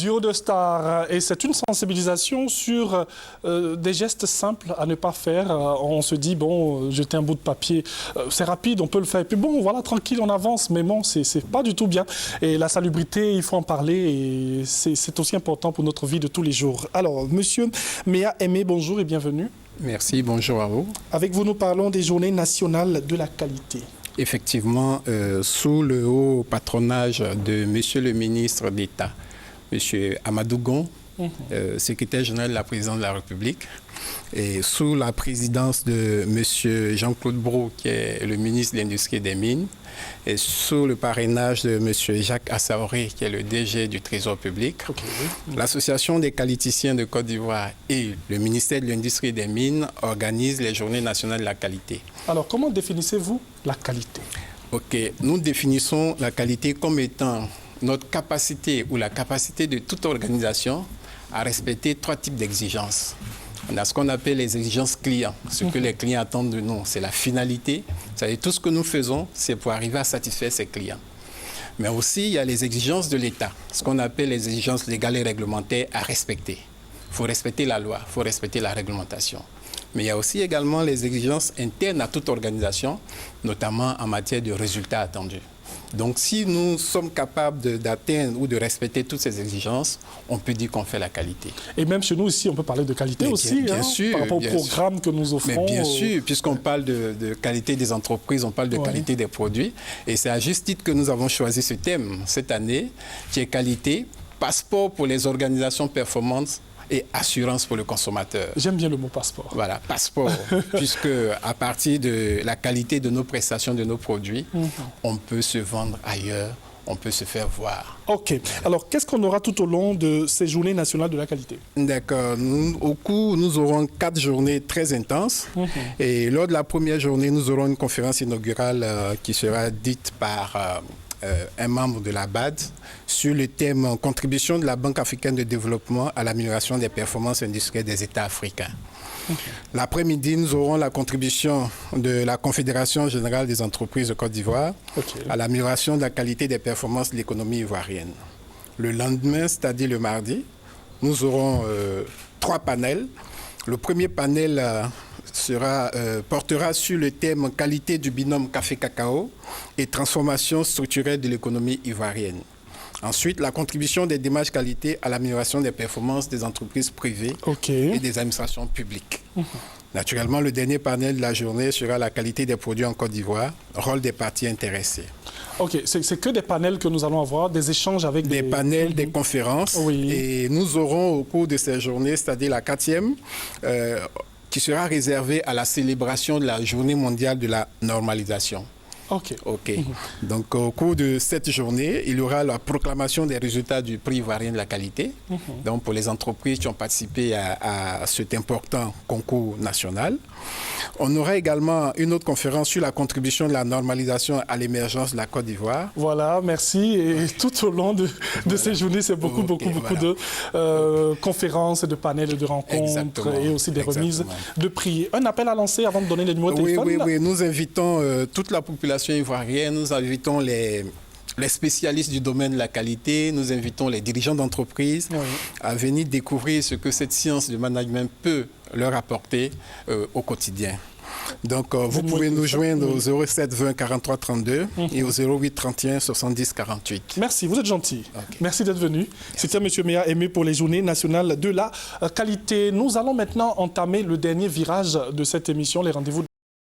Duo de stars, et c'est une sensibilisation sur des gestes simples à ne pas faire. On se dit, bon, jeter un bout de papier, c'est rapide, on peut le faire. Et puis bon, voilà, tranquille, on avance, mais bon, c'est pas du tout bien. Et la salubrité, il faut en parler, et c'est aussi important pour notre vie de tous les jours. Alors, monsieur Méa Aimé, bonjour et bienvenue. Merci, bonjour à vous. Avec vous, nous parlons des Journées nationales de la qualité. Effectivement, sous le haut patronage de monsieur le ministre d'État, monsieur Amadou Gon, secrétaire général de la présidence de la République, et sous la présidence de monsieur Jean-Claude Brault, qui est le ministre de l'Industrie et des Mines, et sous le parrainage de monsieur Jacques Assaoré, qui est le DG du Trésor public, l'Association des qualiticiens de Côte d'Ivoire et le ministère de l'Industrie et des Mines organisent les Journées nationales de la qualité. Alors, comment définissez-vous la qualité? Ok, nous définissons la qualité comme étant notre capacité ou la capacité de toute organisation à respecter trois types d'exigences. On a ce qu'on appelle les exigences clients. Ce que les clients attendent de nous, c'est la finalité. C'est-à-dire tout ce que nous faisons, c'est pour arriver à satisfaire ces clients. Mais aussi, il y a les exigences de l'État, ce qu'on appelle les exigences légales et réglementaires à respecter. Il faut respecter la loi, il faut respecter la réglementation. Mais il y a aussi également les exigences internes à toute organisation, notamment en matière de résultats attendus. Donc, si nous sommes capables d'atteindre ou de respecter toutes ces exigences, on peut dire qu'on fait la qualité. Et même chez nous ici, on peut parler de qualité aussi, bien sûr, par rapport au programme que nous offrons. Mais bien sûr, puisqu'on parle de qualité des entreprises, on parle de qualité des produits. Et c'est à juste titre que nous avons choisi ce thème cette année, qui est qualité, passeport pour les organisations performantes et assurance pour le consommateur. J'aime bien le mot passeport. Voilà, passeport, puisque à partir de la qualité de nos prestations, de nos produits, on peut se vendre ailleurs, on peut se faire voir. Ok. Alors, qu'est-ce qu'on aura tout au long de ces Journées nationales de la qualité? D'accord. Au cours, nous aurons 4 journées très intenses. Et lors de la première journée, nous aurons une conférence inaugurale qui sera dite par un membre de la BAD sur le thème « Contribution de la Banque africaine de développement à l'amélioration des performances industrielles des États africains ». L'après-midi, nous aurons la contribution de la Confédération générale des entreprises de Côte d'Ivoire à l'amélioration de la qualité des performances de l'économie ivoirienne. Le lendemain, c'est-à-dire le mardi, nous aurons 3 panels. Le premier panel portera sur le thème « Qualité du binôme café-cacao et transformation structurelle de l'économie ivoirienne ». Ensuite, la contribution des démarches qualité à l'amélioration des performances des entreprises privées et des administrations publiques. Naturellement, le dernier panel de la journée sera la qualité des produits en Côte d'Ivoire, rôle des parties intéressées. Ok, c'est que des panels que nous allons avoir, des échanges avec des panels, des conférences. Et nous aurons au cours de ces journées, c'est-à-dire la 4e, qui sera réservée à la célébration de la Journée mondiale de la normalisation. Ok. Donc, au cours de cette journée, il y aura la proclamation des résultats du prix ivoirien de la qualité. Donc, pour les entreprises qui ont participé à cet important concours national. On aura également une autre conférence sur la contribution de la normalisation à l'émergence de la Côte d'Ivoire. Voilà, merci. Et tout au long de ces journées, c'est beaucoup de conférences, de panels, de rencontres et aussi des remises de prix. Un appel à lancer avant de donner les numéros de téléphone. Oui. Nous invitons toute la population ivoirienne, nous invitons les spécialistes du domaine de la qualité, nous invitons les dirigeants d'entreprise à venir découvrir ce que cette science du management peut leur apporter au quotidien. Donc, vous pouvez nous joindre au 07 20 43 32 et au 08 31 70 48. Merci, vous êtes gentil. Merci d'être venu. C'était M. Méa Aimé pour les Journées nationales de la qualité. Nous allons maintenant entamer le dernier virage de cette émission, les rendez-vous